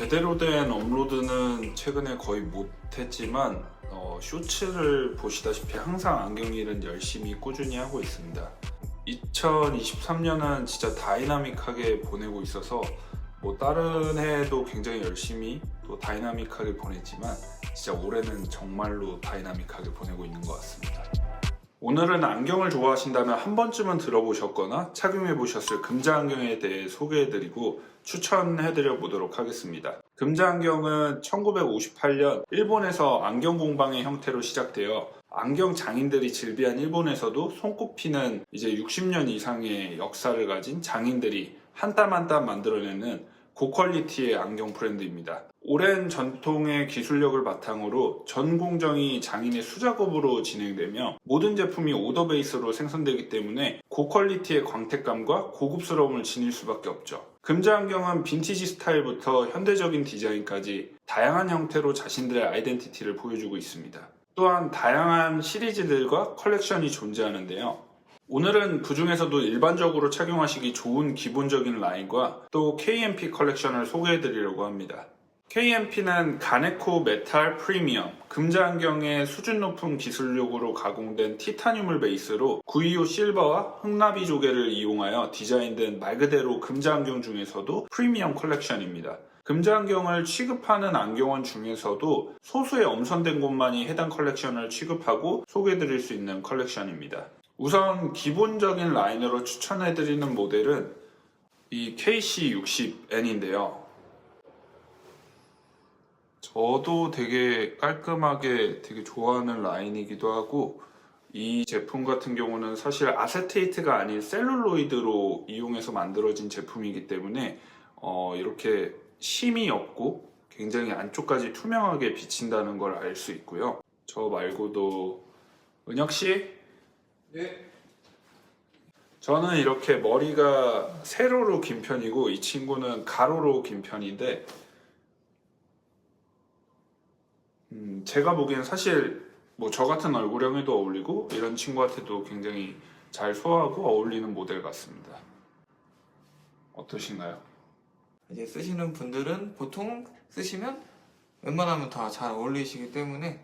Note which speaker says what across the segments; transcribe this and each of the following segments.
Speaker 1: 제대로 된 업로드는 최근에 거의 못했지만 쇼츠를 보시다시피 항상 안경일은 열심히 꾸준히 하고 있습니다. 2023년은 진짜 다이나믹하게 보내고 있어서 뭐 다른 해에도 굉장히 열심히 또 다이나믹하게 보냈지만 진짜 올해는 정말로 다이나믹하게 보내고 있는 것 같습니다. 오늘은 안경을 좋아하신다면 한 번쯤은 들어보셨거나 착용해 보셨을 금자 안경에 대해 소개해드리고 추천해드려 보도록 하겠습니다. 금자 안경은 1958년 일본에서 안경 공방의 형태로 시작되어 안경 장인들이 즐비한 일본에서도 손꼽히는 이제 60년 이상의 역사를 가진 장인들이 한 땀 한 땀 만들어내는 고퀄리티의 안경 브랜드입니다. 오랜 전통의 기술력을 바탕으로 전 공정이 장인의 수작업으로 진행되며 모든 제품이 오더 베이스로 생산되기 때문에 고퀄리티의 광택감과 고급스러움을 지닐 수밖에 없죠. 금자 안경은 빈티지 스타일부터 현대적인 디자인까지 다양한 형태로 자신들의 아이덴티티를 보여주고 있습니다. 또한 다양한 시리즈들과 컬렉션이 존재하는데요. 오늘은 그 중에서도 일반적으로 착용하시기 좋은 기본적인 라인과 또 KMP 컬렉션을 소개해드리려고 합니다. KMP는 가네코 메탈 프리미엄, 금자 안경의 수준 높은 기술력으로 가공된 티타늄을 베이스로 925 실버와 흑나비 조개를 이용하여 디자인된 말 그대로 금자 안경 중에서도 프리미엄 컬렉션입니다. 금자 안경을 취급하는 안경원 중에서도 소수의 엄선된 곳만이 해당 컬렉션을 취급하고 소개해드릴 수 있는 컬렉션입니다. 우선 기본적인 라인으로 추천해드리는 모델은 이 KC60N인데요. 저도 되게 깔끔하게 되게 좋아하는 라인이기도 하고 이 제품 같은 경우는 사실 아세테이트가 아닌 셀룰로이드로 이용해서 만들어진 제품이기 때문에 이렇게 심이 없고 굉장히 안쪽까지 투명하게 비친다는 걸 알 수 있고요. 저 말고도 은혁씨?
Speaker 2: 네.
Speaker 1: 저는 이렇게 머리가 세로로 긴 편이고 이 친구는 가로로 긴 편인데 제가 보기엔 사실 뭐 저 같은 얼굴형에도 어울리고 이런 친구한테도 굉장히 잘 소화하고 어울리는 모델 같습니다. 어떠신가요?
Speaker 2: 이제 쓰시는 분들은 보통 쓰시면 웬만하면 다 잘 어울리시기 때문에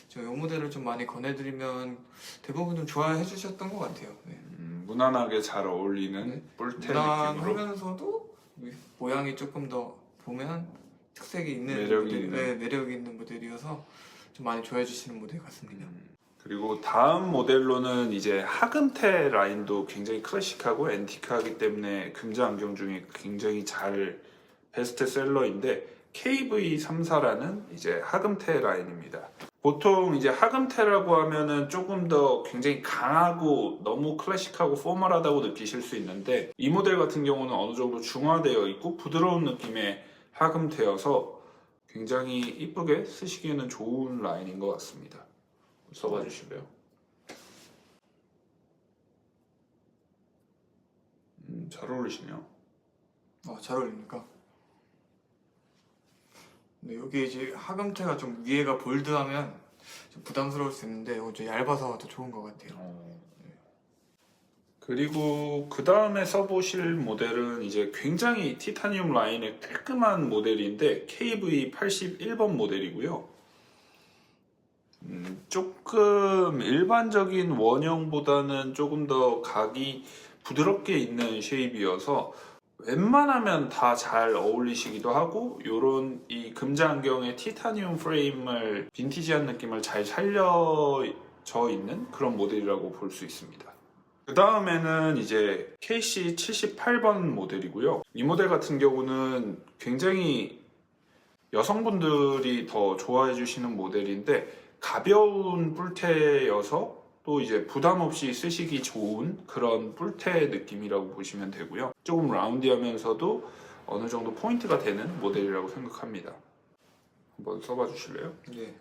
Speaker 2: 저 이 모델을 좀 많이 권해드리면 대부분 좀 좋아해 주셨던 것 같아요. 네.
Speaker 1: 무난하게 잘 어울리는
Speaker 2: 네.
Speaker 1: 뿔테 느낌으로
Speaker 2: 무난하면서도 모양이 조금 더 보면 특색이 있는 매력이 있는 모델이어서 좀 많이 좋아해 주시는 모델 같습니다.
Speaker 1: 그리고 다음 모델로는 이제 하금테 라인도 굉장히 클래식하고 앤티크하기 때문에 금자 안경 중에 굉장히 잘 베스트셀러인데 KV34라는 이제 하금테 라인입니다. 보통 이제 하금테라고 하면은 조금 더 굉장히 강하고 너무 클래식하고 포멀하다고 느끼실 수 있는데 이 모델 같은 경우는 어느 정도 중화되어 있고 부드러운 느낌의 하금테여서 굉장히 이쁘게 쓰시기에는 좋은 라인인 것 같습니다. 써봐 주실래요? 잘 어울리시네요.
Speaker 2: 잘 어울립니까? 네, 여기 이제 하금테가 좀 위에가 볼드하면 좀 부담스러울 수 있는데 이거 좀 얇아서 더 좋은 것 같아요.
Speaker 1: 그리고 그 다음에 써보실 모델은 이제 굉장히 티타늄 라인의 깔끔한 모델인데 KV81번 모델이고요. 조금 일반적인 원형보다는 조금 더 각이 부드럽게 있는 쉐입이어서 웬만하면 다 잘 어울리시기도 하고 요런 이 금자 안경의 티타늄 프레임을 빈티지한 느낌을 잘 살려져 있는 그런 모델이라고 볼 수 있습니다. 그 다음에는 이제 KC78번 모델이고요. 이 모델 같은 경우는 굉장히 여성분들이 더 좋아해 주시는 모델인데 가벼운 뿔테여서 또 이제 부담 없이 쓰시기 좋은 그런 뿔테 느낌이라고 보시면 되고요. 조금 라운디하면서도 어느 정도 포인트가 되는 모델이라고 생각합니다. 한번 써봐 주실래요?
Speaker 2: 네.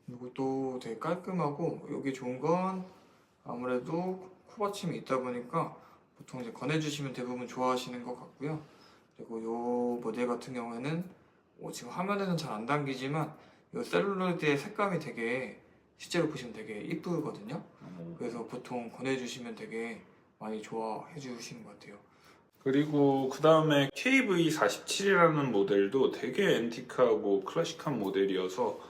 Speaker 2: 이것도 되게 깔끔하고 여기 좋은 건 아무래도 코받침이 있다 보니까 보통 이제 권해주시면 대부분 좋아하시는 것 같고요. 그리고 이 모델 같은 경우에는 지금 화면에는 잘 안 당기지만 이 셀룰로이드의 색감이 되게 실제로 보시면 되게 이쁘거든요. 그래서 보통 권해주시면 되게 많이 좋아해 주시는 것 같아요.
Speaker 1: 그리고 그 다음에 KV47이라는 모델도 되게 앤티크하고 클래식한 모델이어서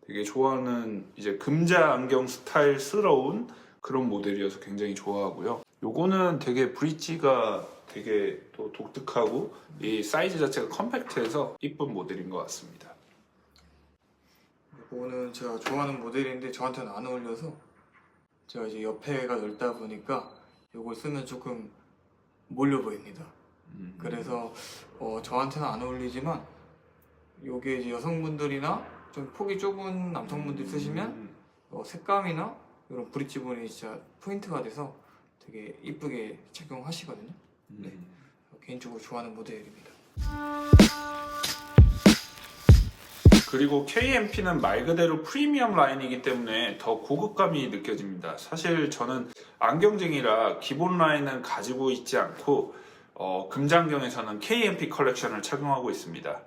Speaker 1: 되게 좋아하는 이제 금자 안경 스타일스러운 그런 모델이어서 굉장히 좋아하고요. 요거는 되게 브릿지가 되게 또 독특하고 이 사이즈 자체가 컴팩트해서 이쁜 모델인 것 같습니다.
Speaker 2: 이거는 제가 좋아하는 모델인데 저한테는 안 어울려서 제가 이제 옆에가 넓다 보니까 이걸 쓰면 조금 몰려 보입니다. 그래서 저한테는 안 어울리지만 이게 이제 여성분들이나 좀 폭이 좁은 남성분들이 쓰시면 색감이나 이런 브릿지 부분이 진짜 포인트가 돼서 되게 이쁘게 착용하시거든요. 네. 개인적으로 좋아하는 모델입니다.
Speaker 1: 그리고 KMP는 말 그대로 프리미엄 라인이기 때문에 더 고급감이 느껴집니다. 사실 저는 안경쟁이라 기본 라인은 가지고 있지 않고 금장경에서는 KMP 컬렉션을 착용하고 있습니다.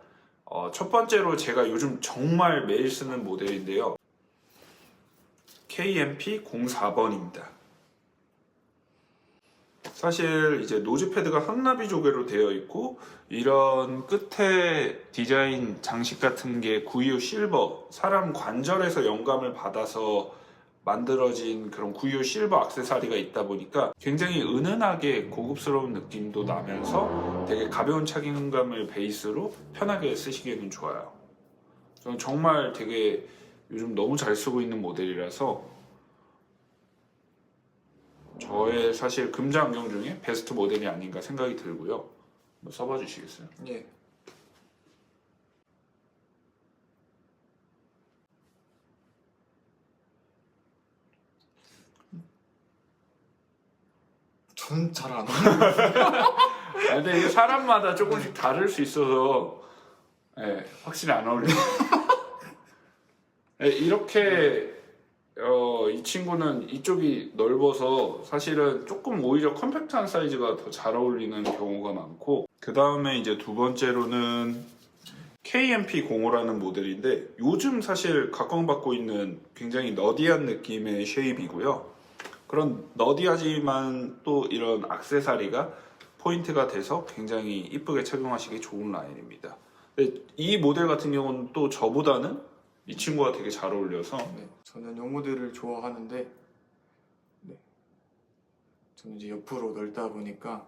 Speaker 1: 첫 번째로 제가 요즘 정말 매일 쓰는 모델인데요. KMP 04번입니다. 사실 이제 노즈 패드가 흑나비 조개로 되어 있고 이런 끝에 디자인 장식 같은 게 925 실버, 사람 관절에서 영감을 받아서 만들어진 그런 925 실버 액세서리가 있다 보니까 굉장히 은은하게 고급스러운 느낌도 나면서 되게 가벼운 착용감을 베이스로 편하게 쓰시기에는 좋아요. 저는 정말 되게 요즘 너무 잘 쓰고 있는 모델이라서 저의 사실 금자 안경 중에 베스트 모델이 아닌가 생각이 들고요. 한번 써봐 주시겠어요?
Speaker 2: 예. 전 잘 안 어울려요.
Speaker 1: 근데 이게 사람마다 조금씩 다를 수 있어서 확실히 안 어울려요. 이렇게 이 친구는 이쪽이 넓어서 사실은 조금 오히려 컴팩트한 사이즈가 더 잘 어울리는 경우가 많고, 그 다음에 이제 두 번째로는 KMP05라는 모델인데 요즘 사실 각광받고 있는 굉장히 너디한 느낌의 쉐입이고요. 그런 너디하지만 또 이런 액세서리가 포인트가 돼서 굉장히 이쁘게 착용하시기 좋은 라인입니다. 근데 이 모델 같은 경우는 또 저보다는 이 친구가 되게 잘 어울려서
Speaker 2: 네, 저는 이 모델을 좋아하는데 저는 이제 옆으로 넓다 보니까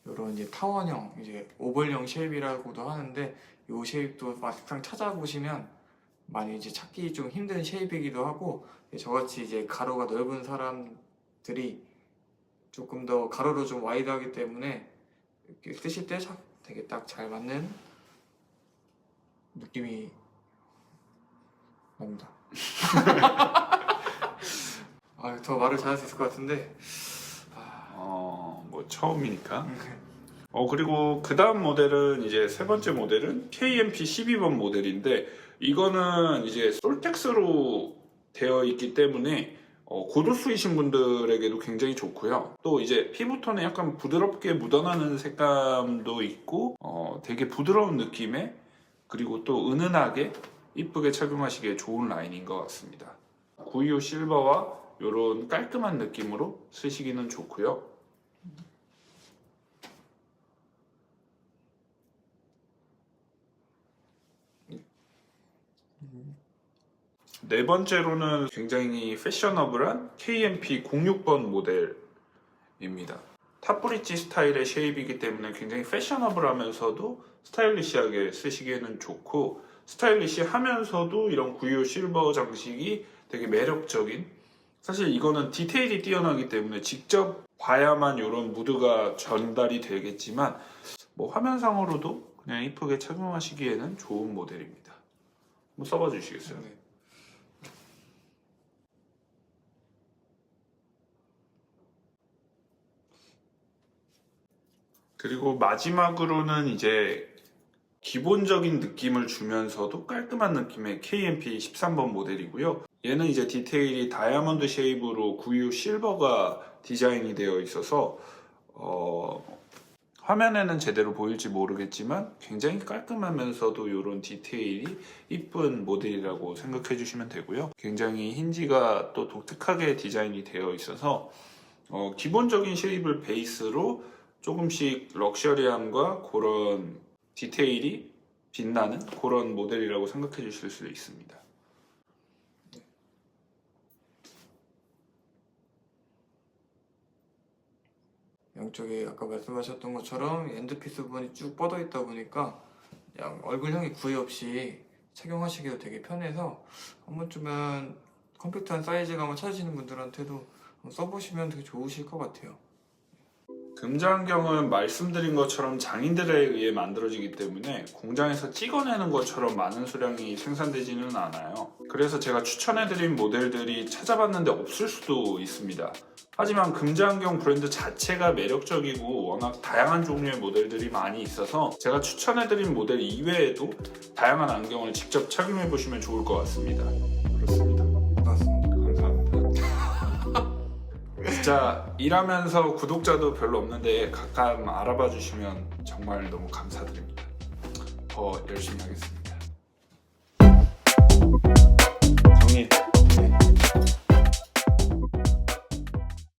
Speaker 2: 이런 이제 타원형, 이제 오벌형 쉐입이라고도 하는데 이 쉐입도 막상 찾아보시면 많이 이제 찾기 좀 힘든 쉐입이기도 하고, 저같이 이제 가로가 넓은 사람들이 조금 더 가로로 좀 와이드하기 때문에 이렇게 쓰실 때 되게 딱 잘 맞는 느낌이 납니다. 더 말을 잘할 수 있을 것 같은데
Speaker 1: 뭐 처음이니까. 그리고 그 다음 모델은 이제 세 번째 모델은 KMP 12번 모델인데 이거는 이제 솔텍스로 되어 있기 때문에 고도수이신 분들에게도 굉장히 좋고요. 또 이제 피부톤에 약간 부드럽게 묻어나는 색감도 있고 되게 부드러운 느낌의, 그리고 또 은은하게 이쁘게 착용하시기에 좋은 라인인 것 같습니다. 925 실버와 이런 깔끔한 느낌으로 쓰시기는 좋고요. 네 번째로는 굉장히 패셔너블한 KMP 06번 모델입니다. 탑브릿지 스타일의 쉐입이기 때문에 굉장히 패셔너블하면서도 스타일리시하게 쓰시기에는 좋고, 스타일리시하면서도 이런 925 실버 장식이 되게 매력적인, 사실 이거는 디테일이 뛰어나기 때문에 직접 봐야만 이런 무드가 전달이 되겠지만 뭐 화면상으로도 그냥 이쁘게 착용하시기에는 좋은 모델입니다. 한번 써봐 주시겠어요?
Speaker 2: 네.
Speaker 1: 그리고 마지막으로는 이제 기본적인 느낌을 주면서도 깔끔한 느낌의 KMP 13번 모델이고요. 얘는 이제 디테일이 다이아몬드 쉐입으로 925 실버가 디자인이 되어 있어서 화면에는 제대로 보일지 모르겠지만 굉장히 깔끔하면서도 이런 디테일이 이쁜 모델이라고 생각해 주시면 되고요. 굉장히 힌지가 또 독특하게 디자인이 되어 있어서 기본적인 쉐입을 베이스로 조금씩 럭셔리함과 그런 디테일이 빛나는 그런 모델이라고 생각해 주실 수 있습니다.
Speaker 2: 양쪽에 아까 말씀하셨던 것처럼 엔드피스 부분이 쭉 뻗어 있다 보니까 그냥 얼굴형이 구애 없이 착용하시기도 되게 편해서 한 번쯤은 컴팩트한 사이즈감을 찾으시는 분들한테도 한번 써보시면 되게 좋으실 것 같아요.
Speaker 1: 금자안경은 말씀드린 것처럼 장인들에 의해 만들어지기 때문에 공장에서 찍어내는 것처럼 많은 수량이 생산되지는 않아요. 그래서 제가 추천해드린 모델들이 찾아봤는데 없을 수도 있습니다. 하지만 금자안경 브랜드 자체가 매력적이고 워낙 다양한 종류의 모델들이 많이 있어서 제가 추천해드린 모델 이외에도 다양한 안경을 직접 착용해보시면 좋을 것 같습니다. 그렇습니다.
Speaker 2: 고맙습니다.
Speaker 1: 감사합니다. 진짜 일하면서 구독자도 별로 없는데 가끔 알아봐 주시면 정말 너무 감사드립니다. 더 열심히 하겠습니다. 정리.
Speaker 2: 네.